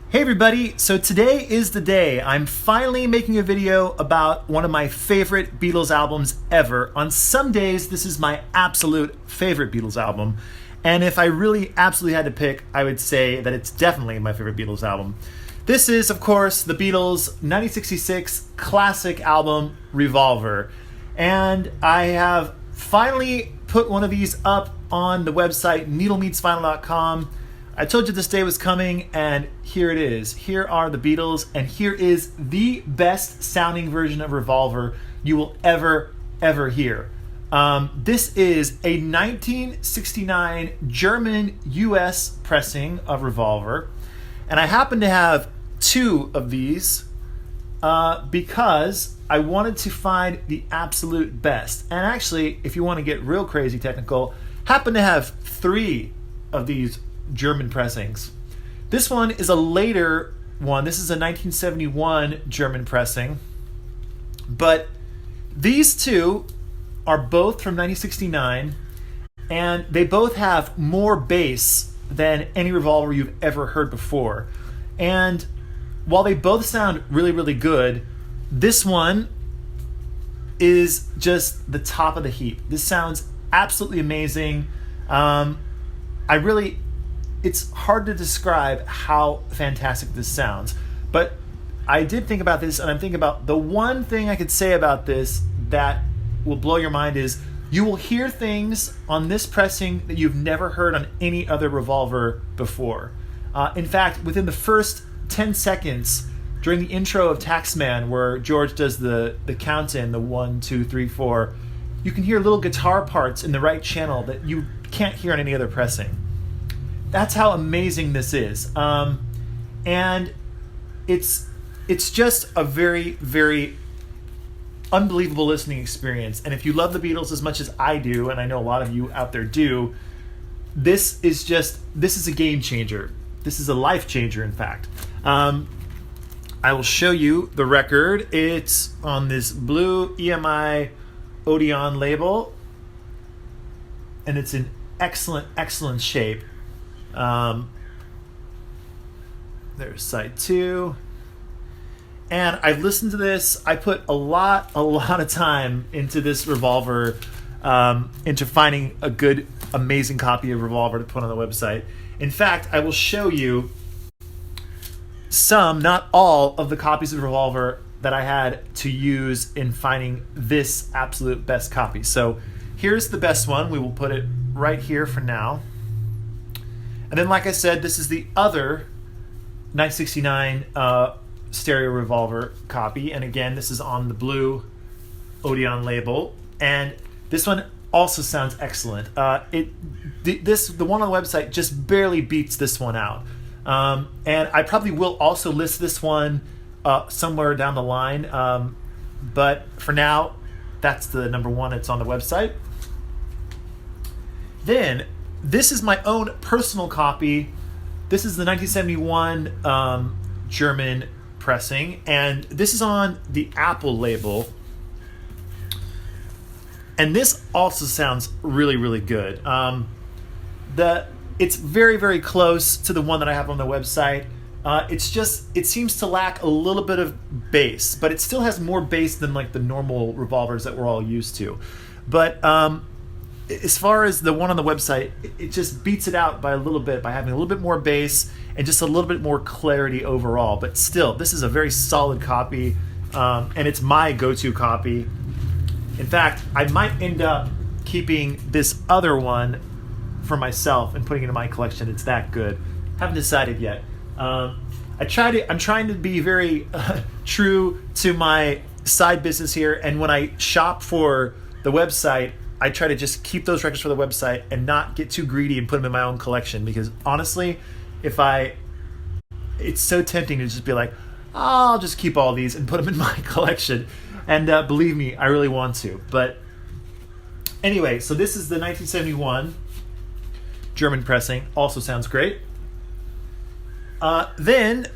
Hey everybody, so today is the day. I'm finally making a video about one of my favorite Beatles albums ever. On some days, this is my absolute favorite Beatles album. And if I really absolutely had to pick, I would say that it's definitely my favorite Beatles album. This is, of course, the Beatles' 1966 classic album, Revolver. And I have finally put one of these up on the website, needlemeetsvinyl.com. I told you this day was coming, and here it is. Here are the Beatles, and here is the best sounding version of Revolver you will ever hear. This is a 1969 German-US pressing of Revolver, and I happen to have two of these because I wanted to find the absolute best. And actually, if you want to get real crazy technical, happen to have three of these German pressings. This one is a later one. This is a 1971 German pressing. But these two are both from 1969, and they both have more bass than any Revolver you've ever heard before. And while they both sound really good, this one is just the top of the heap. This sounds absolutely amazing. It's hard to describe how fantastic this sounds. But I did think about this, and I'm thinking about the one thing I could say about this that will blow your mind is you will hear things on this pressing that you've never heard on any other Revolver before. In fact, within the first 10 seconds during the intro of Taxman, where George does the count-in, the 1, 2, 3, 4, you can hear little guitar parts in the right channel that you can't hear on any other pressing. That's how amazing this is. And it's just a very unbelievable listening experience. And if you love the Beatles as much as I do, and I know a lot of you out there do, this is a game changer. This is a life changer, in fact. I will show you the record. It's on this blue EMI Odeon label, and it's in excellent shape. There's side 2, and I've listened to this. I put a lot of time into this Revolver, into finding a good, amazing copy of Revolver to put on the website. In fact, I will show you some, not all, of the copies of Revolver that I had to use in finding this absolute best copy. So here's the best one. We will put it right here for now. And then, like I said, this is the other 1969 stereo Revolver copy. And again, this is on the blue Odeon label. And this one also sounds excellent. The one on the website just barely beats this one out. And I probably will also list this one somewhere down the line. But for now, that's the number one. It's on the website. Then, this is my own personal copy. This is the 1971 German pressing, and this is on the Apple label. And this also sounds really good. It's very close to the one that I have on the website. It seems to lack a little bit of bass, but it still has more bass than like the normal Revolvers that we're all used to. But as far as the one on the website, it just beats it out by a little bit, by having a little bit more bass and just a little bit more clarity overall. But still, this is a very solid copy, and it's my go-to copy. In fact, I might end up keeping this other one for myself and putting it in my collection. It's that good. Haven't decided yet. I'm trying to be very true to my side business here, and when I shop for the website, I try to just keep those records for the website and not get too greedy and put them in my own collection, because honestly, it's so tempting to just be like, oh, I'll just keep all these and put them in my collection. And believe me, I really want to. But anyway, so this is the 1971 German pressing. Also sounds great. Then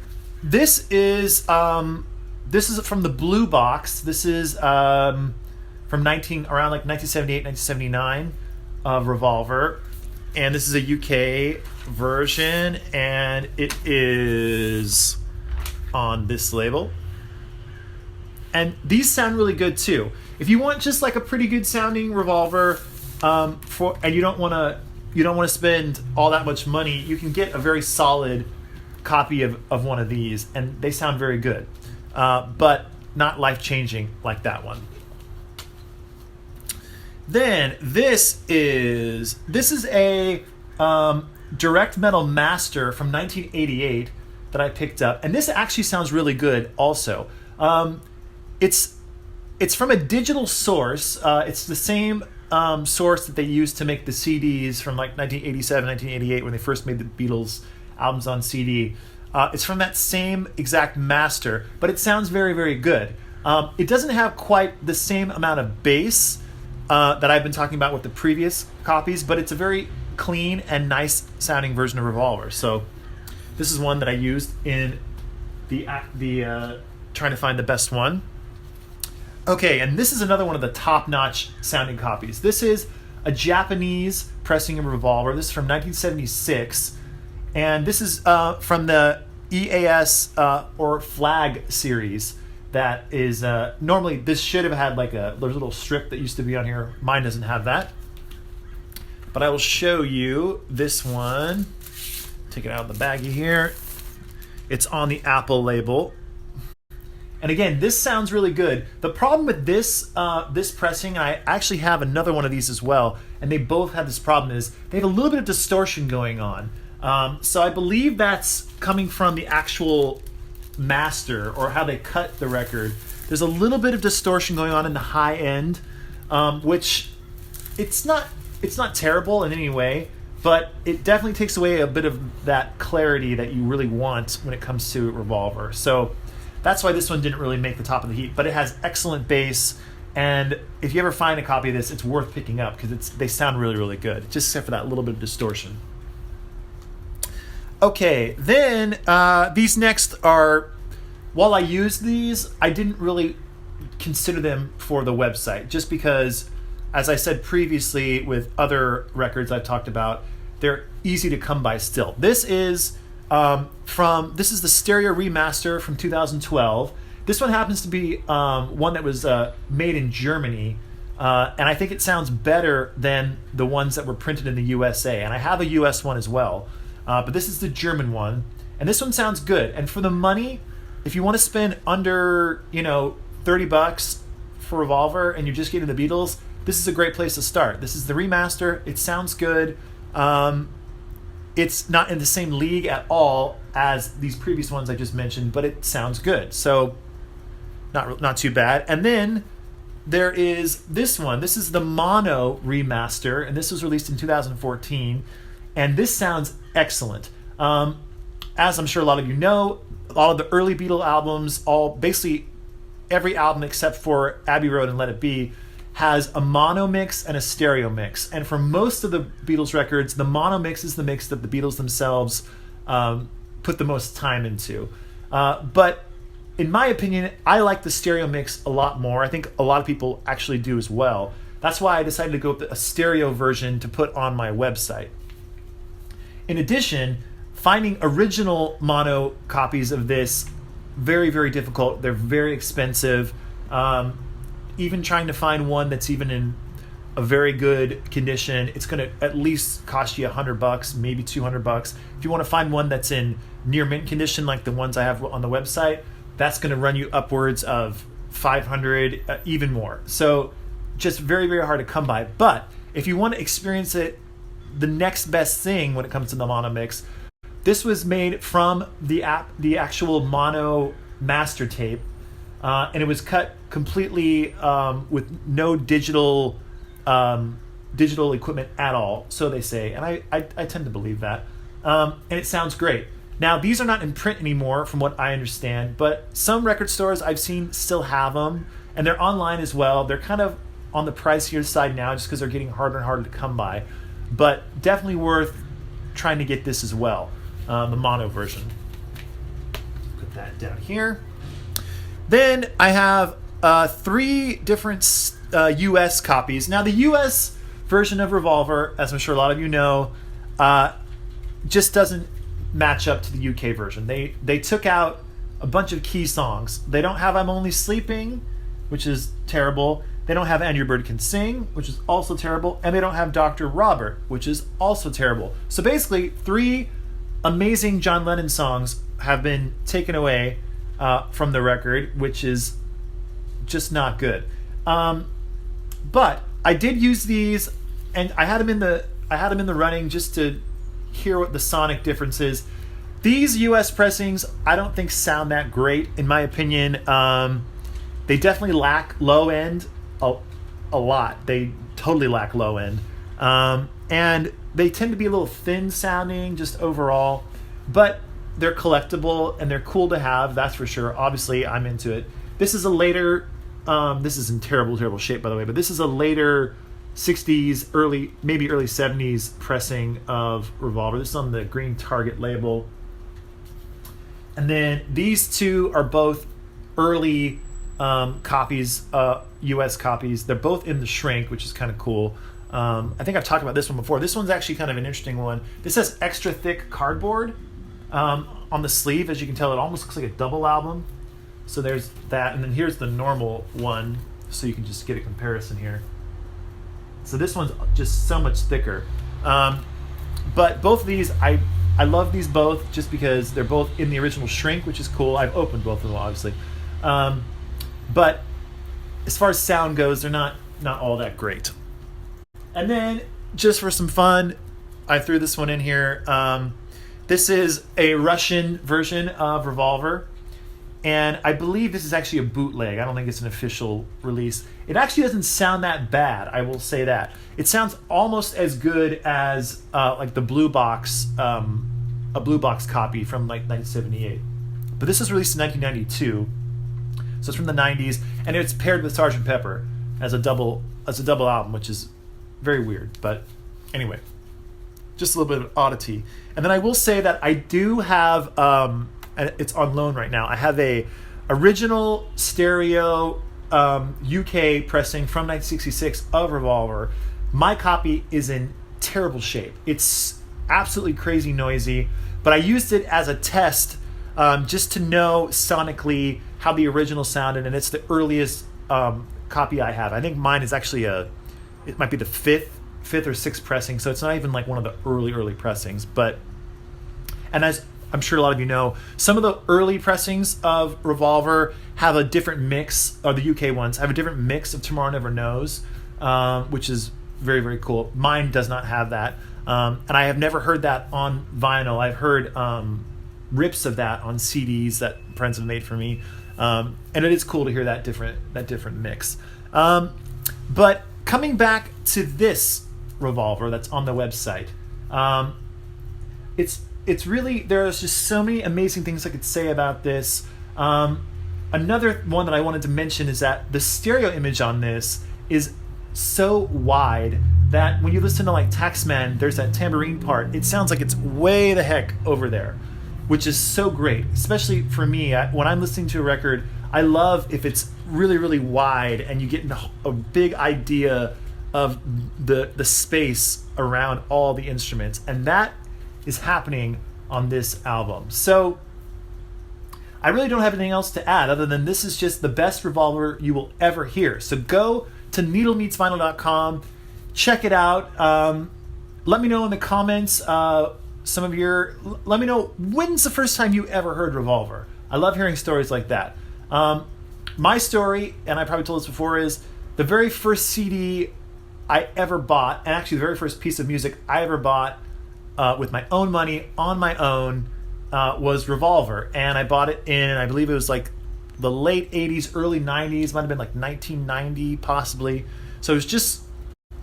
this is from the blue box. This is from around like 1978, 1979 of Revolver. And this is a UK version, and it is on this label. And these sound really good too. If you want just like a pretty good sounding revolver, and you don't want to spend all that much money, you can get a very solid copy of one of these, and they sound very good, but not life-changing like that one. Then this is a direct metal master from 1988 that I picked up, and this actually sounds really good also. It's from a digital source. It's the same source that they used to make the CDs from like 1987, 1988 when they first made the Beatles albums on CD. It's from that same exact master, but it sounds very, very good. It doesn't have quite the same amount of bass that I've been talking about with the previous copies, but it's a very clean and nice sounding version of Revolver. So this is one that I used in the trying to find the best one. Okay, and this is another one of the top-notch sounding copies. This is a Japanese pressing of Revolver. This is from 1976, and this is from the EAS or Flag series. That is normally this should have had like there's a little strip that used to be on here. Mine doesn't have that, but I will show you this one. Take it out of the baggie here. It's on the Apple label. And again, this sounds really good. The problem with this this pressing, I actually have another one of these as well, and they both have this problem, is they have a little bit of distortion going on. So I believe that's coming from the actual master or how they cut the record. There's a little bit of distortion going on in the high end, which it's not terrible in any way, but it definitely takes away a bit of that clarity that you really want when it comes to Revolver. So that's why this one didn't really make the top of the heap, but it has excellent bass, and if you ever find a copy of this, it's worth picking up because they sound really, really good, just except for that little bit of distortion. Okay, then these next are, while I use these, I didn't really consider them for the website, just because, as I said previously with other records I've talked about, they're easy to come by still. This is this is the Stereo Remaster from 2012. This one happens to be one that was made in Germany, and I think it sounds better than the ones that were printed in the USA. And I have a US one as well, but this is the German one, and this one sounds good. And for the money, if you want to spend under $30 for Revolver and you're just getting the Beatles, this is a great place to start. This is the remaster. It sounds good. It's not in the same league at all as these previous ones I just mentioned, but it sounds good. So not too bad. And then there is this one. This is the Mono remaster, and this was released in 2014. And this sounds excellent. As I'm sure a lot of you know, all of the early Beatle albums, basically every album except for Abbey Road and Let It Be, has a mono mix and a stereo mix. And for most of the Beatles records, the mono mix is the mix that the Beatles themselves put the most time into. But in my opinion, I like the stereo mix a lot more. I think a lot of people actually do as well. That's why I decided to go with a stereo version to put on my website. In addition, finding original mono copies of this, very, very difficult. They're very expensive. Even trying to find one that's even in a very good condition, it's going to at least cost you $100, maybe $200. If you want to find one that's in near mint condition, like the ones I have on the website, that's going to run you upwards of $500, even more. So just very, very hard to come by. But if you want to experience it, the next best thing when it comes to the mono mix, this was made from the actual mono master tape, and it was cut completely with no digital equipment at all, so they say, and I tend to believe that. And it sounds great. Now, these are not in print anymore, from what I understand, but some record stores I've seen still have them, and they're online as well. They're kind of on the pricier side now, just because they're getting harder and harder to come by, but definitely worth trying to get this as well, the mono version. Put that down here. Then I have 3 different US copies. Now, the US version of Revolver, as I'm sure a lot of you know, just doesn't match up to the UK version. They took out a bunch of key songs. They don't have I'm Only Sleeping, which is terrible. They don't have And Your Bird Can Sing, which is also terrible. And they don't have Dr. Robert, which is also terrible. So basically, 3 amazing John Lennon songs have been taken away from the record, which is just not good. But I did use these, and I had them in the running just to hear what the sonic difference is. These US pressings, I don't think sound that great, in my opinion. They definitely lack low end a lot. They totally lack low end. And they tend to be a little thin sounding just overall. But they're collectible and they're cool to have, that's for sure. Obviously, I'm into it. This is a later, this is in terrible shape, by the way, but this is a later 60s, maybe early 70s pressing of Revolver. This is on the green Target label. And then these 2 are both early copies, US copies. They're both in the shrink, which is kind of cool. I think I've talked about this one before. This one's actually kind of an interesting one. This has extra thick cardboard on the sleeve. As you can tell, it almost looks like a double album. So there's that. And then here's the normal one, so you can just get a comparison here. So this one's just so much thicker. But both of these, I love these both just because they're both in the original shrink, which is cool. I've opened both of them, obviously. But as far as sound goes, they're not all that great. And then, just for some fun, I threw this one in here. This is a Russian version of Revolver. And I believe this is actually a bootleg. I don't think it's an official release. It actually doesn't sound that bad, I will say that. It sounds almost as good as like the Blue Box, a Blue Box copy from like 1978. But this was released in 1992. So it's from the 90s, and it's paired with Sgt. Pepper as a double album, which is very weird. But anyway, just a little bit of oddity. And then I will say that I do have, and it's on loan right now, I have a original stereo UK pressing from 1966 of Revolver. My copy is in terrible shape. It's absolutely crazy noisy, but I used it as a test just to know sonically how the original sounded, and it's the earliest copy I have. I think mine is actually it might be the fifth or sixth pressing, so it's not even like one of the early pressings. And as I'm sure a lot of you know, some of the early pressings of Revolver have a different mix, or the UK ones have a different mix of Tomorrow Never Knows, which is very, very cool. Mine does not have that, and I have never heard that on vinyl. I've heard rips of that on CDs that friends have made for me, and it is cool to hear that different mix. But coming back to this Revolver that's on the website, it's really, there's just so many amazing things I could say about this. Another one that I wanted to mention is that the stereo image on this is so wide that when you listen to like Taxman, there's that tambourine part, it sounds like it's way the heck over there, which is so great, especially for me. When I'm listening to a record, I love if it's really, really wide and you get a big idea of the space around all the instruments, and that is happening on this album. So I really don't have anything else to add other than this is just the best Revolver you will ever hear. So go to needlemeetsvinyl.com, check it out. Let me know in the comments let me know when's the first time you ever heard Revolver. I love hearing stories like that. My story, and I probably told this before, is the very first CD I ever bought, and actually the very first piece of music I ever bought with my own money on my own was Revolver. And I bought it in, I believe it was like the late 80s, early 90s, might have been like 1990 possibly. So it was just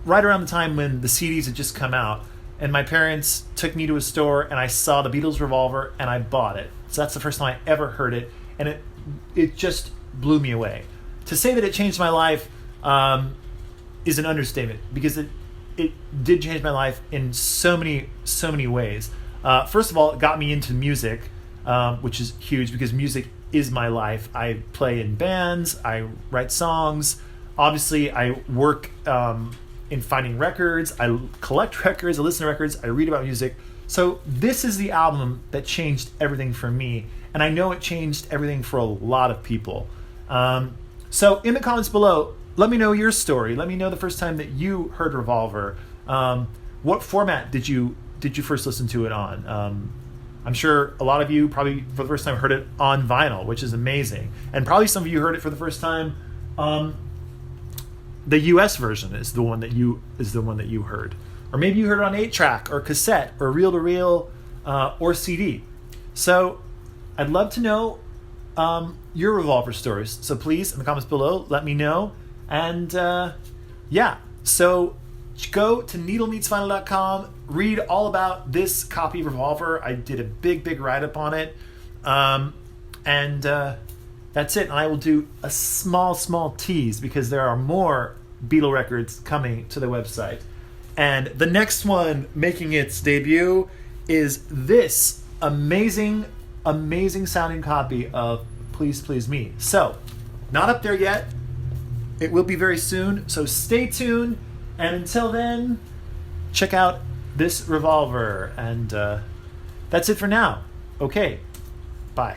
right around the time when the CDs had just come out. And my parents took me to a store and I saw the Beatles Revolver and I bought it. So that's the first time I ever heard it. And it just blew me away. To say that it changed my life is an understatement, because it did change my life in so many ways. First of all, it got me into music, which is huge because music is my life. I play in bands, I write songs. Obviously, I work in finding records. I collect records, I listen to records, I read about music. So this is the album that changed everything for me, and I know it changed everything for a lot of people. So in the comments below, let me know your story. Let me know the first time that you heard Revolver. What format did you first listen to it on? I'm sure a lot of you probably for the first time heard it on vinyl, which is amazing, and probably some of you heard it for the first time. The U.S. version is the one that you heard, or maybe you heard it on 8-track or cassette or reel-to-reel or CD. So I'd love to know your Revolver stories. So please, in the comments below, let me know. And so go to needlemeetsvinyl.com, read all about this copy of Revolver. I did a big write-up on it. That's it. And I will do a small tease because there are more Beatle records coming to the website. And the next one making its debut is this amazing sounding copy of Please Please Me. So, not up there yet. It will be very soon. So stay tuned. And until then, check out this Revolver. And that's it for now. Okay. Bye.